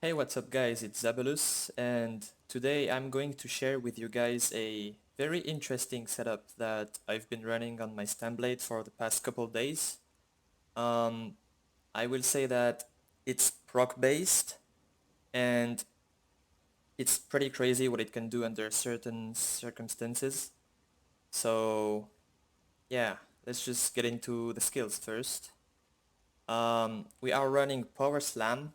Hey, what's up guys, it's Zabulus, and today I'm going to share with you guys a very interesting setup that I've been running on my StamBlade for the past couple days. Um, I will say that it's proc based and it's pretty crazy what it can do under certain circumstances. So yeah, let's just get into the skills first. We are running Power Slam,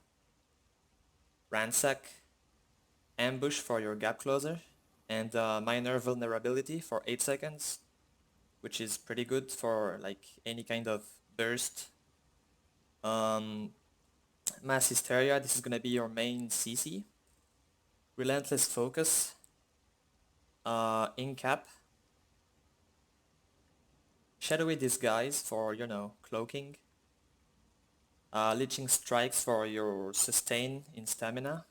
Ransack, Ambush for your gap closer, and minor vulnerability for 8 seconds, which is pretty good for like any kind of burst. Um, Mass Hysteria, this is gonna be your main CC. Relentless Focus, Incap, Shadowy Disguise for, cloaking, Leeching Strikes for your sustain in stamina,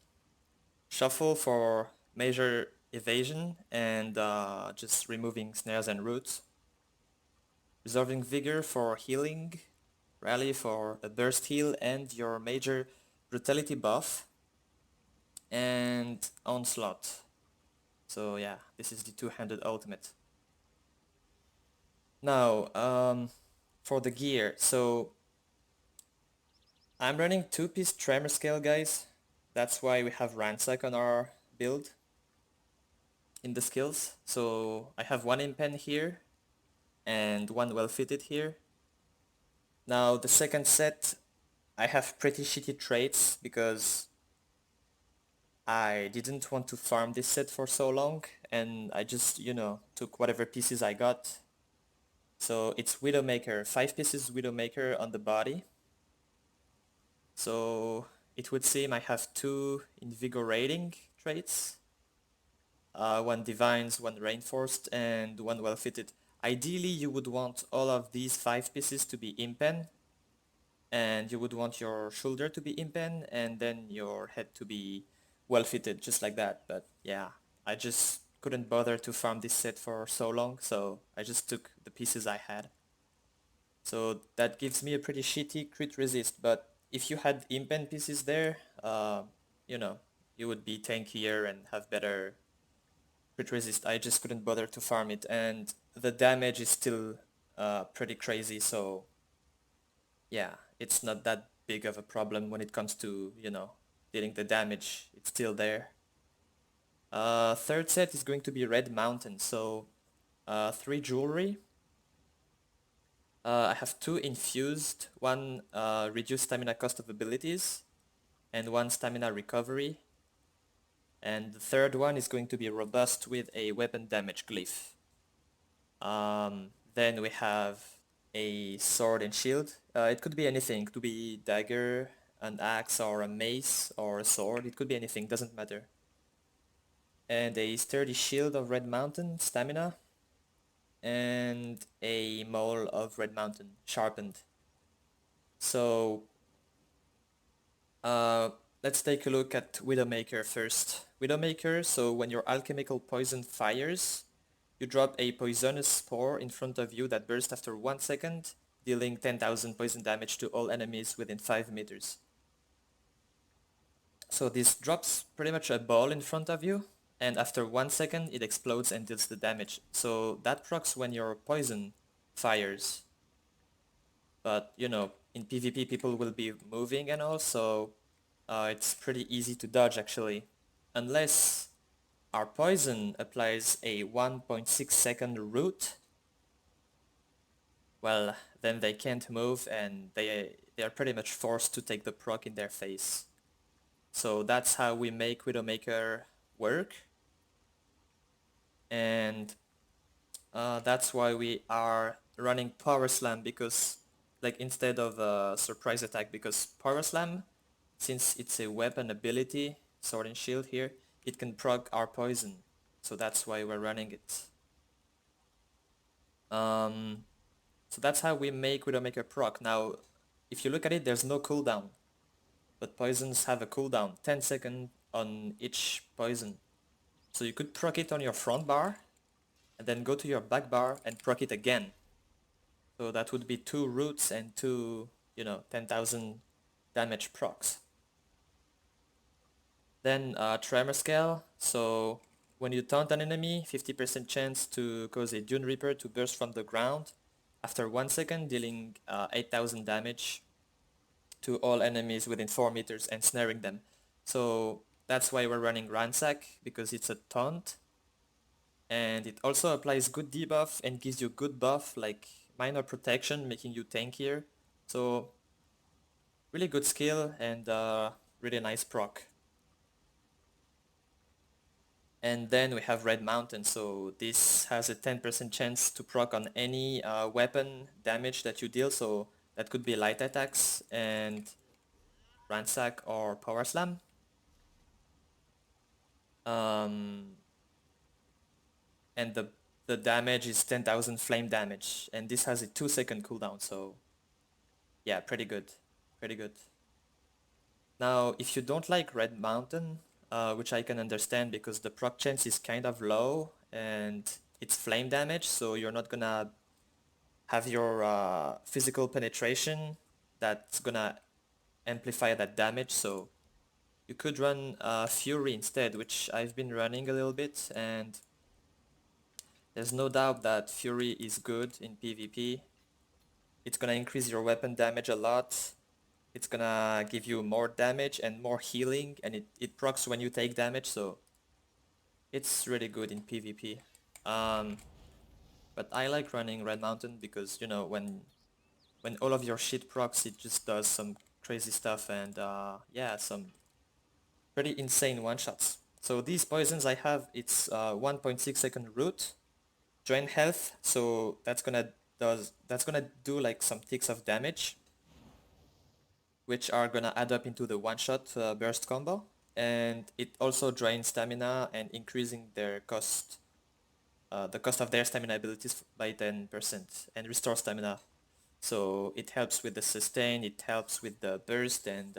Shuffle for major evasion and just removing snares and roots, Reserving Vigor for healing, Rally for a burst heal and your major brutality buff, and Onslaught. So yeah, this is the two-handed ultimate. Now, for the gear, so I'm running two-piece tremor scale, guys. That's why we have Ransack on our build in the skills. So I have one impen here and one well-fitted here. Now the second set, I have pretty shitty traits because I didn't want to farm this set for so long and I just, took whatever pieces I got. So it's Widowmaker, 5 pieces Widowmaker on the body. So it would seem I have 2 invigorating traits, one divines, one reinforced, and one well-fitted. Ideally you would want all of these 5 pieces to be impen, and you would want your shoulder to be impen, and then your head to be well-fitted, just like that. But yeah, I just couldn't bother to farm this set for so long, so I just took the pieces I had. So that gives me a pretty shitty crit resist, but if you had impen pieces there, you know, you would be tankier and have better crit resist. I just couldn't bother to farm it, and the damage is still pretty crazy, so yeah, it's not that big of a problem when it comes to, dealing the damage. It's still there. Third set is going to be Red Mountain, so 3 jewelry. I have 2 infused, 1 reduced stamina cost of abilities, and 1 stamina recovery. And the third one is going to be robust with a weapon damage glyph. Then we have a sword and shield. It could be anything. It could be dagger, an axe, or a mace, or a sword. It could be anything, doesn't matter. And a sturdy shield of Red Mountain, stamina, and a maul of Red Mountain, sharpened. So let's take a look at Widowmaker first. Widowmaker, so when your alchemical poison fires, you drop a poisonous spore in front of you that bursts after 1 second, dealing 10,000 poison damage to all enemies within 5 meters. So this drops pretty much a ball in front of you, and after 1 second it explodes and deals the damage. So that procs when your poison fires. But, in PvP people will be moving and all, so it's pretty easy to dodge actually. Unless our poison applies a 1.6 second root, well, then they can't move and they are pretty much forced to take the proc in their face. So that's how we make Widowmaker work. And that's why we are running Power Slam, because like instead of a surprise attack, because Power Slam, since it's a weapon ability, sword and shield here, it can proc our poison. So that's why we're running it. So that's how we make Widowmaker proc. Now, if you look at it, there's no cooldown. But poisons have a cooldown, 10 seconds on each poison. So you could proc it on your front bar, and then go to your back bar and proc it again. So that would be 2 roots and 2, 10,000 damage procs. Then tremor scale, so when you taunt an enemy, 50% chance to cause a Dune Reaper to burst from the ground after 1 second, dealing 8000 damage to all enemies within 4 meters and snaring them. So that's why we're running Ransack, because it's a taunt, and it also applies good debuff and gives you good buff like minor protection, making you tankier. So really good skill and really nice proc. And then we have Red Mountain, so this has a 10% chance to proc on any weapon damage that you deal, so that could be light attacks and Ransack or Power Slam. And the damage is 10,000 flame damage, and this has a 2-second cooldown, so yeah, pretty good, pretty good. Now, if you don't like Red Mountain, which I can understand because the proc chance is kind of low and it's flame damage, so you're not gonna have your physical penetration that's gonna amplify that damage, so you could run Fury instead, which I've been running a little bit, and there's no doubt that Fury is good in PvP. It's gonna increase your weapon damage a lot. It's gonna give you more damage and more healing, and it procs when you take damage, so it's really good in PvP. But I like running Red Mountain because, you know, when all of your shit procs, it just does some crazy stuff and yeah, some pretty insane one-shots. So these poisons I have, it's 1.6 second root, drain health, so that's gonna do like some ticks of damage, which are gonna add up into the one-shot burst combo, and it also drains stamina and increasing their cost, the cost of their stamina abilities by 10% and restore stamina. So it helps with the sustain, it helps with the burst, and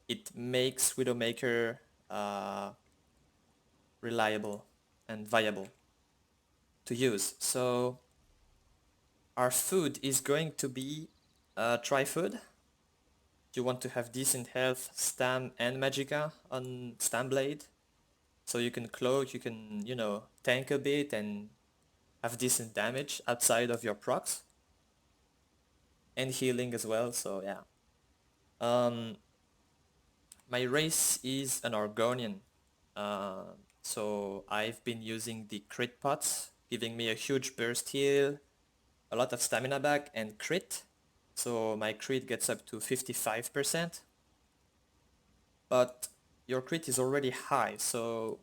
it makes Widowmaker reliable and viable to use. So our food is going to be tri-food. You want to have decent health, stam and magicka on StamBlade. So you can cloak, you can, you know, tank a bit and have decent damage outside of your procs. And healing as well, so yeah. My race is an Argonian. So I've been using the crit pots, giving me a huge burst heal, a lot of stamina back, and crit. So my crit gets up to 55%. But your crit is already high, so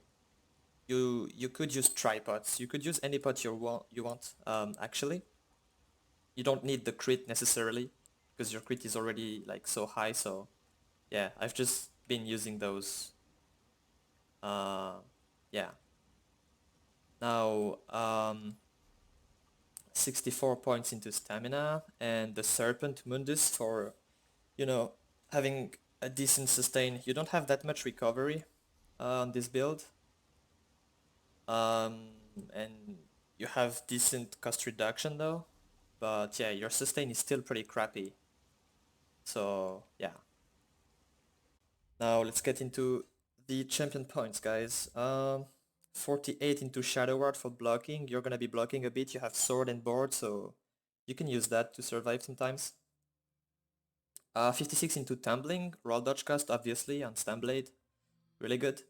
you could use tripods. You could use any pot you want actually. You don't need the crit necessarily because your crit is already like so high, so yeah, I've just been using those. Yeah. Now 64 points into stamina and the Serpent Mundus for, you know, having a decent sustain. You don't have that much recovery on this build. And you have decent cost reduction though, but yeah, your sustain is still pretty crappy. So yeah. Now let's get into the champion points, guys. 48 into Shadow Ward for blocking. You're gonna be blocking a bit. You have sword and board, so you can use that to survive sometimes. 56 into tumbling, roll dodge cost obviously on StamBlade, really good.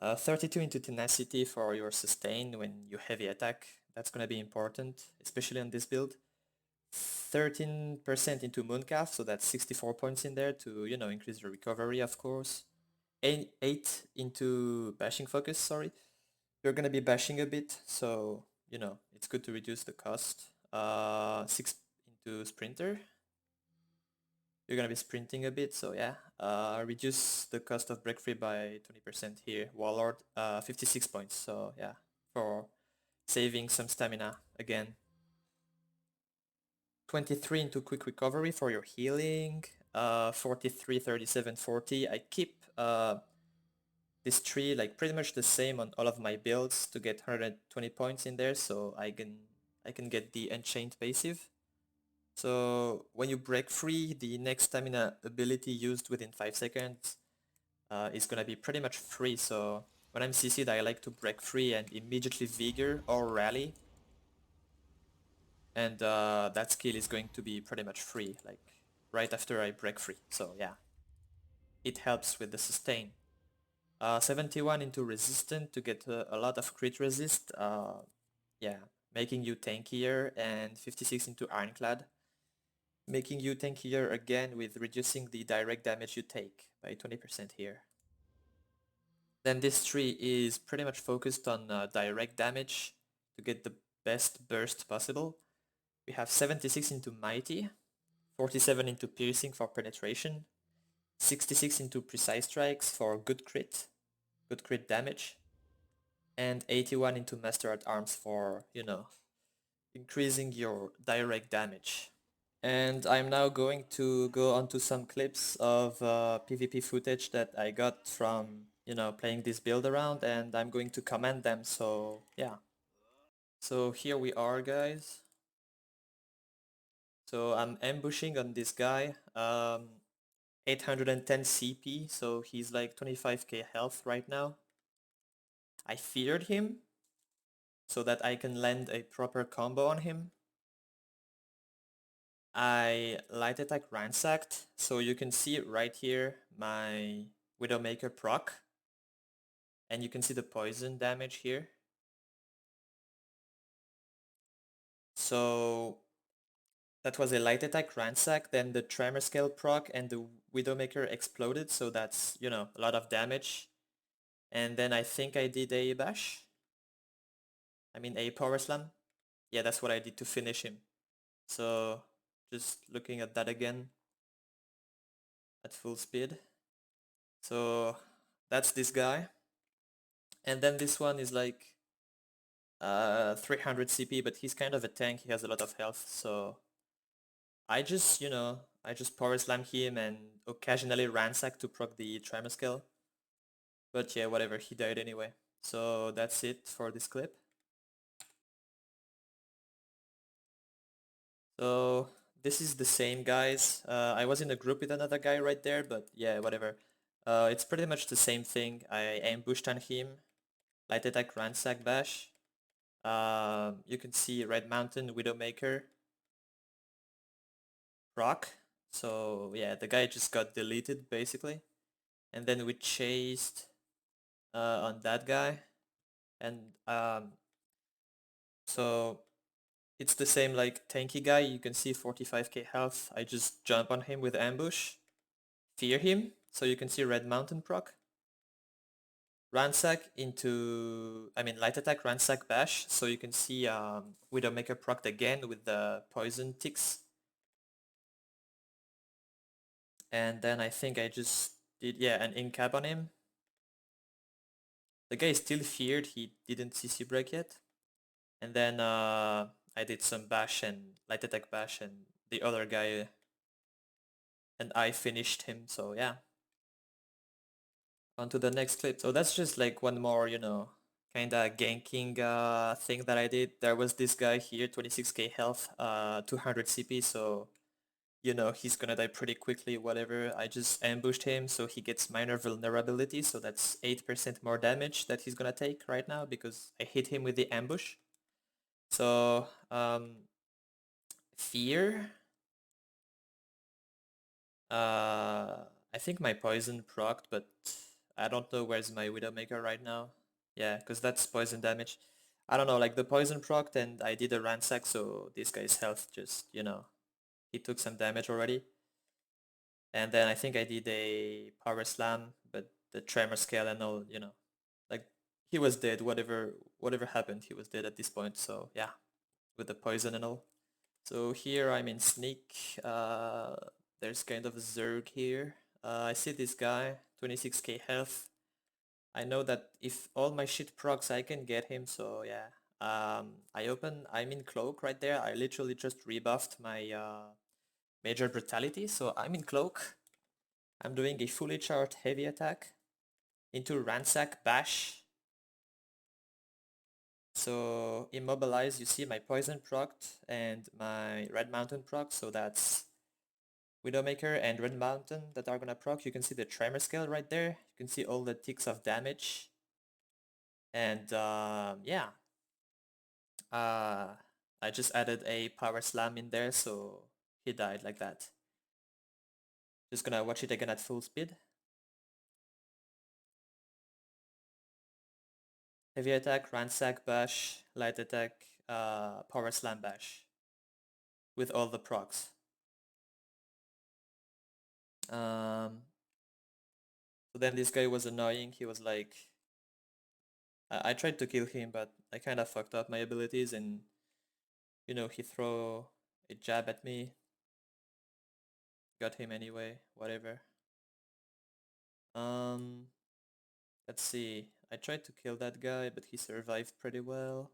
32 into tenacity for your sustain when you heavy attack, that's gonna be important, especially on this build. 13% into Mooncalf, so that's 64 points in there to, you know, increase your recovery, of course. 8 into bashing focus, sorry. You're gonna be bashing a bit, so, you know, it's good to reduce the cost. 6 into sprinter. You're gonna be sprinting a bit, so yeah. Reduce the cost of break free by 20% here. Warlord, 56 points, so yeah, for saving some stamina again. 23 into quick recovery for your healing. 43, 37, 40. I keep this tree like pretty much the same on all of my builds to get 120 points in there, so I can get the Unchained Passive. So when you break free, the next stamina ability used within 5 seconds is gonna be pretty much free. So when I'm CC'd, I like to break free and immediately vigor or rally, and that skill is going to be pretty much free, like right after I break free. So yeah, it helps with the sustain. 71 into resistant to get a lot of crit resist, yeah, making you tankier, and 56 into ironclad, making you tankier again with reducing the direct damage you take by 20% here. Then this tree is pretty much focused on direct damage to get the best burst possible. We have 76 into mighty, 47 into piercing for penetration, 66 into precise strikes for good crit damage, and 81 into master at arms for, you know, increasing your direct damage. And I'm now going to go onto some clips of PvP footage that I got from, you know, playing this build around, and I'm going to comment them, so yeah. So here we are, guys. So I'm ambushing on this guy, 810 CP, so he's like 25k health right now. I feared him so that I can land a proper combo on him. I light attack ransacked, so you can see it right here, my Widowmaker proc, and you can see the poison damage here. So that was a light attack ransack, then the tremor scale proc and the Widowmaker exploded, so that's, you know, a lot of damage. And then I think I did a bash. I mean a power slam. Yeah, that's what I did to finish him. So just looking at that again at full speed. So that's this guy. And then this one is like 300 CP, but he's kind of a tank. He has a lot of health, so I just, you know, I just power slam him and occasionally ransack to proc the tremor skill. But yeah, whatever, he died anyway. So that's it for this clip. So this is the same, guys. I was in a group with another guy right there, but yeah, whatever. It's pretty much the same thing. I ambushed on him, light attack, ransack, bash. You can see Red Mountain, Widowmaker, Proc. So yeah, the guy just got deleted basically. And then we chased on that guy. And so it's the same like tanky guy. You can see 45k health. I just jump on him with ambush, fear him. So you can see Red Mountain proc. Ransack into, I mean light attack, ransack, bash. So you can see Widowmaker proc again with the poison ticks. And then I think I just did, yeah, an incap on him. The guy is still feared, he didn't CC break yet. And then I did some bash and light attack bash, and the other guy and I finished him, so yeah. On to the next clip. So that's just like one more, you know, kinda ganking thing that I did. There was this guy here, 26k health, 200 CP, so you know, he's gonna die pretty quickly, whatever. I just ambushed him, so he gets minor vulnerability, so that's 8% more damage that he's gonna take right now because I hit him with the ambush. So, fear. I think my poison procced, but I don't know where's my Widowmaker right now. Yeah, because that's poison damage. I don't know, like the poison procced and I did a ransack, so this guy's health just, you know, he took some damage already. And then I think I did a power slam, but the tremor scale and all, you know, like he was dead. Whatever happened, he was dead at this point. So yeah, with the poison and all. So here I'm in sneak. There's kind of a zerg here. I see this guy, 26k health. I know that if all my shit procs, I can get him. So yeah. I'm in cloak right there. I literally just rebuffed my major brutality. So I'm in cloak. I'm doing a fully charged heavy attack into ransack bash. So immobilize, you see my poison procced and my red mountain proc, so that's Widowmaker and Red Mountain that are gonna proc. You can see the tremor scale right there. You can see all the ticks of damage. And yeah, I just added a power slam in there, so he died like that. Just gonna watch it again at full speed. Heavy attack, ransack, bash, light attack, power slam, bash. With all the procs. So then this guy was annoying. He was like, I tried to kill him, but I kind of fucked up my abilities, and you know, he throw a jab at me. Got him anyway, whatever. Let's see. I tried to kill that guy, but he survived pretty well.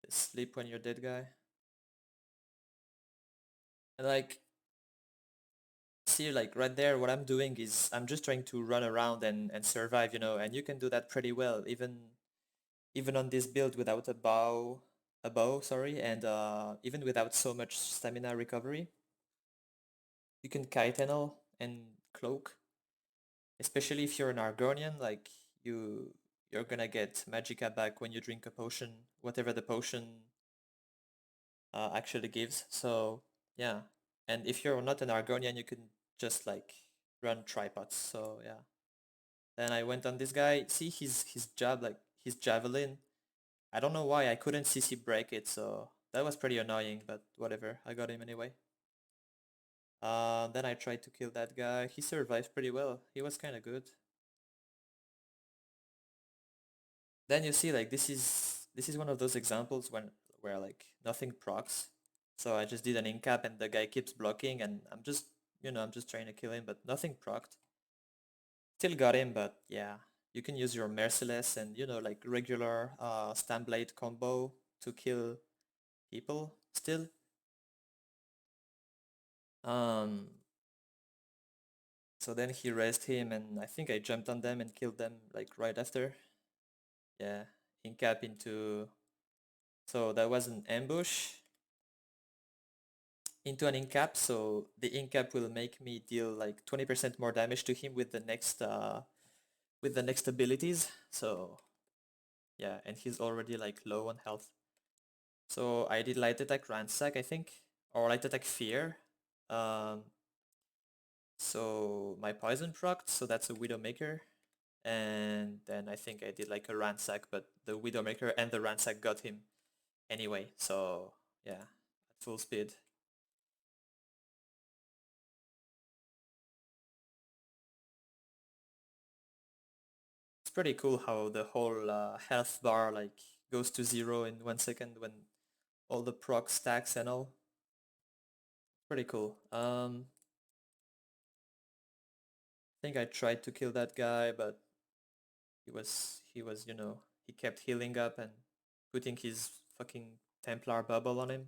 Sleep when you're dead, guy. And like, see, like right there, what I'm doing is I'm just trying to run around and survive, you know, and you can do that pretty well, even on this build without a bow, sorry, and even without so much stamina recovery. You can kite and cloak, especially if you're an Argonian, like you're gonna get magicka back when you drink a potion, whatever the potion actually gives. So yeah, and if you're not an Argonian, you can just like run tripods. So yeah. Then I went on this guy. See his jab, like his javelin. I don't know why I couldn't CC break it, so that was pretty annoying, but whatever. I got him anyway. Then I tried to kill that guy. He survived pretty well. He was kind of good. Then you see, like this is one of those examples where like nothing procs. So I just did an incap and the guy keeps blocking, and I'm just trying to kill him, but nothing procced. Still got him, but yeah, you can use your merciless and like regular StamBlade combo to kill people still. Um, so then he raised him, and I think I jumped on them and killed them like right after. Yeah, incap into. So that was an ambush into an incap. So the incap will make me deal like 20% more damage to him with the next abilities. So yeah, and he's already like low on health. So I did light attack ransack, I think, or light attack fear. Um, so my poison procced, so that's a Widowmaker. And then I think I did like a ransack, but the Widowmaker and the ransack got him anyway. So yeah, at full speed. It's pretty cool how the whole health bar like goes to 0 in 1 second when all the proc stacks and all. Pretty cool. I think I tried to kill that guy, but he was he kept healing up and putting his fucking Templar bubble on him.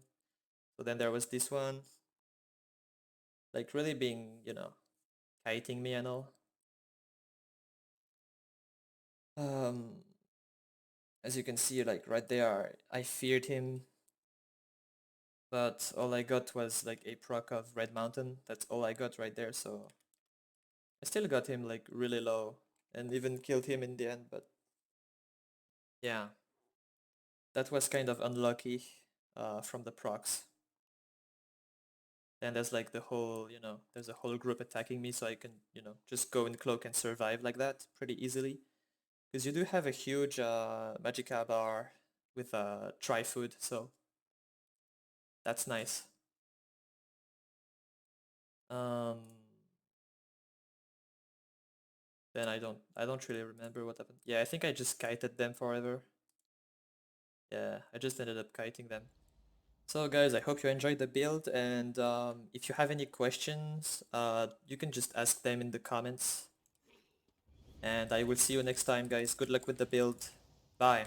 So then there was this one, like really being, kiting me and all. Um, as you can see, like right there, I feared him, but all I got was like a proc of Red Mountain. That's all I got right there, so I still got him like really low and even killed him in the end, but yeah, that was kind of unlucky from the procs. And there's like there's a whole group attacking me, so I can, just go in cloak and survive like that pretty easily. Because you do have a huge magicka bar with tri-food, so that's nice. Um, then I don't really remember what happened. Yeah, I think I just kited them forever. Yeah, I just ended up kiting them. So guys, I hope you enjoyed the build, and if you have any questions, you can just ask them in the comments. And I will see you next time, guys. Good luck with the build. Bye.